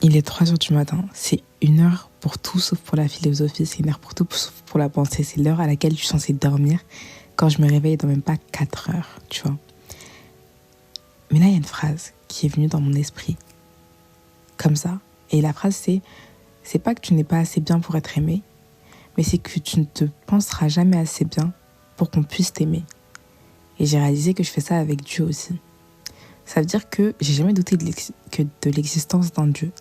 Il est 3h du matin. C'est une heure pour tout sauf pour la philosophie. C'est une heure pour tout sauf pour la pensée. C'est l'heure à laquelle je suis censée dormir. Quand je me réveille dans même pas 4 heures, tu vois. Mais là, il y a une phrase qui est venue dans mon esprit. Comme ça. Et la phrase, c'est pas que tu n'es pas assez bien pour être aimé, mais c'est que tu ne te penseras jamais assez bien pour qu'on puisse t'aimer. Et j'ai réalisé que je fais ça avec Dieu aussi. Ça veut dire que j'ai jamais douté de l'existence d'un Dieu.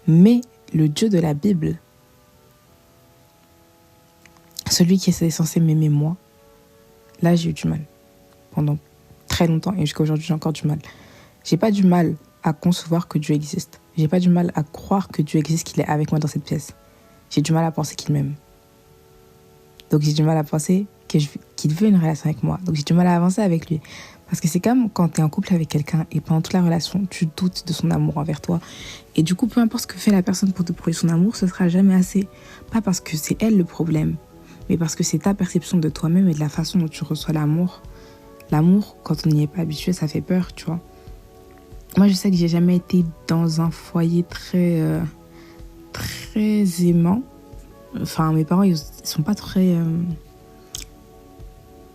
Mais le Dieu de la Bible, celui qui est censé m'aimer moi, là j'ai eu du mal. Pendant très longtemps et jusqu'à aujourd'hui j'ai encore du mal. J'ai pas du mal à concevoir que Dieu existe. J'ai pas du mal à croire que Dieu existe, qu'il est avec moi dans cette pièce. J'ai du mal à penser qu'il m'aime. Donc j'ai du mal à penser qu'il veut une relation avec moi. Donc j'ai du mal à avancer avec lui. Parce que c'est comme quand tu es en couple avec quelqu'un et pendant toute la relation, tu doutes de son amour envers toi. Et du coup, peu importe ce que fait la personne pour te prouver son amour, ce sera jamais assez. Pas parce que c'est elle le problème, mais parce que c'est ta perception de toi-même et de la façon dont tu reçois l'amour. L'amour, quand on n'y est pas habitué, ça fait peur, tu vois. Moi, je sais que j'ai jamais été dans un foyer très aimant. Enfin, mes parents, ils sont pas très...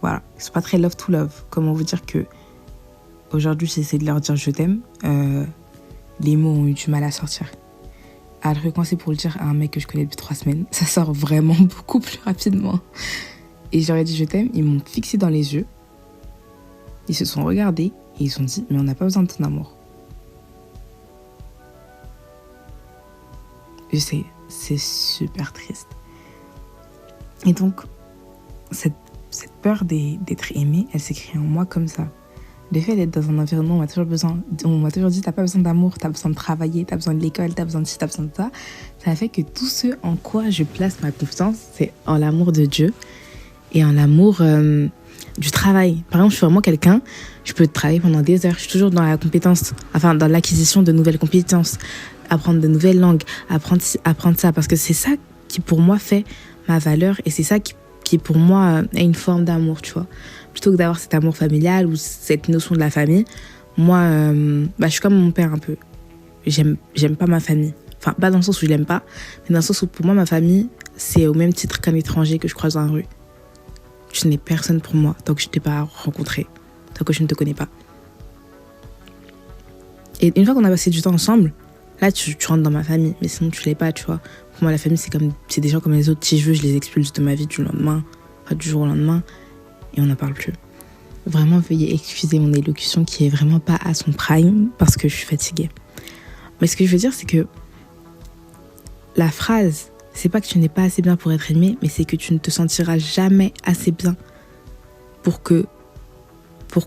Voilà, ils sont pas très love to love. Comment vous dire que aujourd'hui j'essaie de leur dire je t'aime, les mots ont eu du mal à sortir. Alors que quand c'est pour le dire à un mec que je connais depuis 3 semaines, ça sort vraiment beaucoup plus rapidement. Et j'aurais dit je t'aime, ils m'ont fixé dans les yeux, ils se sont regardés et ils se sont dit mais on n'a pas besoin de ton amour. Je sais, c'est super triste. Et donc cette peur d'être aimé, elle s'est créée en moi comme ça. Le fait d'être dans un environnement où on m'a toujours dit t'as pas besoin d'amour, t'as besoin de travailler, t'as besoin de l'école, t'as besoin de ci, t'as besoin de ça. Ça fait que tout ce en quoi je place ma confiance, c'est en l'amour de Dieu et en l'amour du travail. Par exemple, je suis vraiment quelqu'un, je peux travailler pendant des heures, je suis toujours dans la compétence, enfin dans l'acquisition de nouvelles compétences, apprendre de nouvelles langues, apprendre ça, parce que c'est ça qui pour moi fait ma valeur et c'est ça qui pour moi est une forme d'amour, tu vois. Plutôt que d'avoir cet amour familial ou cette notion de la famille, moi, je suis comme mon père un peu. J'aime pas ma famille. Enfin, pas dans le sens où je l'aime pas, mais dans le sens où pour moi, ma famille, c'est au même titre qu'un étranger que je croise dans la rue. Tu n'es personne pour moi tant que je ne t'ai pas rencontré, tant que je ne te connais pas. Et une fois qu'on a passé du temps ensemble, là, tu rentres dans ma famille, mais sinon, tu l'es pas, tu vois. Pour moi, la famille, c'est des gens comme les autres. Si je veux, je les expulse de ma vie du jour au lendemain, et on n'en parle plus. Vraiment, veuillez excuser mon élocution qui est vraiment pas à son prime, parce que je suis fatiguée. Mais ce que je veux dire, c'est que la phrase, c'est pas que tu n'es pas assez bien pour être aimé, mais c'est que tu ne te sentiras jamais assez bien pour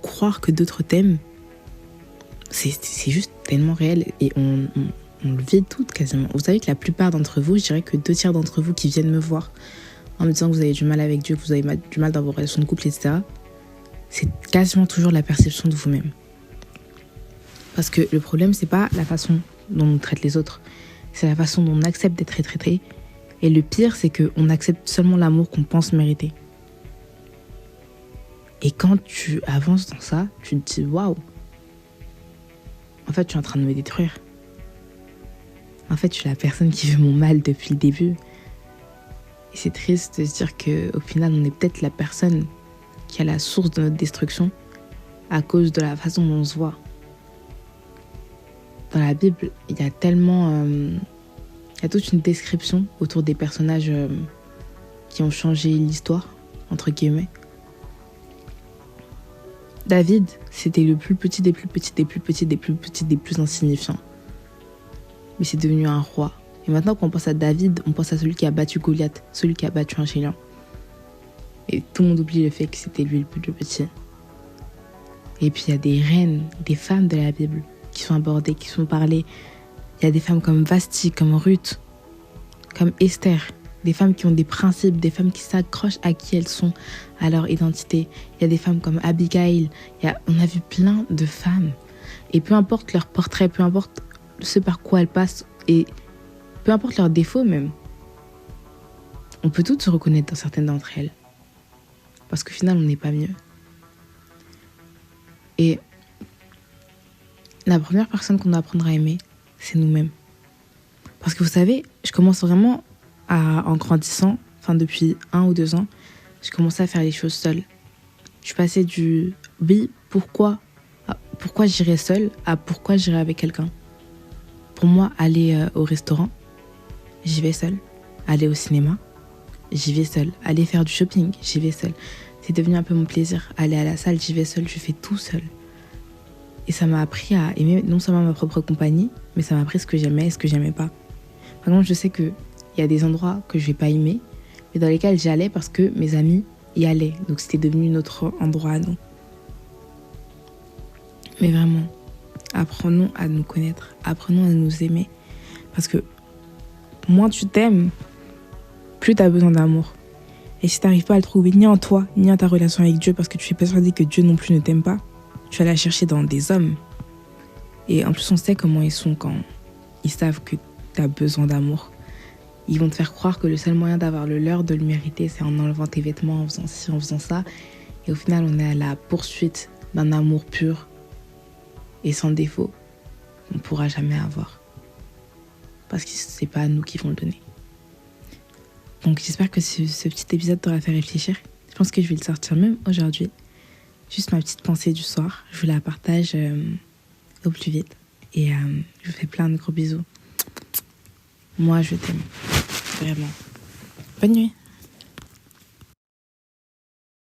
croire que d'autres t'aiment. C'est juste tellement réel, et on le vit toutes quasiment. Vous savez que la plupart d'entre vous, je dirais que 2/3 d'entre vous qui viennent me voir en me disant que vous avez du mal avec Dieu, que vous avez du mal dans vos relations de couple, etc., c'est quasiment toujours la perception de vous-même. Parce que le problème, c'est pas la façon dont on traite les autres, c'est la façon dont on accepte d'être traité. Et le pire, c'est qu'on accepte seulement l'amour qu'on pense mériter. Et quand tu avances dans ça, tu te dis waouh, en fait, tu es en train de me détruire. En fait, je suis la personne qui veut mon mal depuis le début. Et c'est triste de se dire qu'au final, on est peut-être la personne qui a la source de notre destruction à cause de la façon dont on se voit. Dans la Bible, il y a tellement... il y a toute une description autour des personnages qui ont changé l'histoire, entre guillemets. David, c'était le plus petit des plus petits, des plus petits, des plus petits, des plus insignifiants. Mais c'est devenu un roi. Et maintenant, quand on pense à David, on pense à celui qui a battu Goliath, celui qui a battu un géant. Et tout le monde oublie le fait que c'était lui le plus petit. Et puis il y a des reines, des femmes de la Bible qui sont abordées, qui sont parlées. Il y a des femmes comme Vasti, comme Ruth, comme Esther. Des femmes qui ont des principes, des femmes qui s'accrochent à qui elles sont, à leur identité. Il y a des femmes comme Abigail. On a vu plein de femmes. Et peu importe leur portrait, peu importe ce par quoi elles passent, et peu importe leurs défauts même, on peut toutes se reconnaître dans certaines d'entre elles. Parce qu'au final, on n'est pas mieux. Et la première personne qu'on doit apprendre à aimer, c'est nous-mêmes. Parce que vous savez, je commence vraiment en grandissant, enfin depuis 1 ou 2 ans, je commençais à faire les choses seule. Je suis passée du oui, pourquoi j'irais seule à pourquoi j'irais avec quelqu'un. Pour moi, aller au restaurant, j'y vais seule. Aller au cinéma, j'y vais seule. Aller faire du shopping, j'y vais seule. C'est devenu un peu mon plaisir. Aller à la salle, j'y vais seule. Je fais tout seule. Et ça m'a appris à aimer non seulement ma propre compagnie, mais ça m'a appris ce que j'aimais et ce que j'aimais pas. Par exemple, je sais qu'il y a des endroits que je vais pas aimer, mais dans lesquels j'allais parce que mes amis y allaient. Donc c'était devenu notre endroit à nous. Mais vraiment, apprenons à nous connaître. Apprenons à nous aimer. Parce que moins tu t'aimes, plus tu as besoin d'amour. Et si tu n'arrives pas à le trouver ni en toi, ni en ta relation avec Dieu, parce que tu es persuadé que Dieu non plus ne t'aime pas, tu vas la chercher dans des hommes. Et en plus, on sait comment ils sont quand ils savent que tu as besoin d'amour. Ils vont te faire croire que le seul moyen d'avoir le leur, de le mériter, c'est en enlevant tes vêtements, en faisant ci, en faisant ça. Et au final, on est à la poursuite d'un amour pur et sans défaut qu'on ne pourra jamais avoir. Parce que c'est pas à nous qui vont le donner. Donc j'espère que ce petit épisode t'aura fait réfléchir. Je pense que je vais le sortir même aujourd'hui. Juste ma petite pensée du soir. Je vous la partage au plus vite. Et je vous fais plein de gros bisous. Moi, je t'aime. Vraiment. Bonne nuit.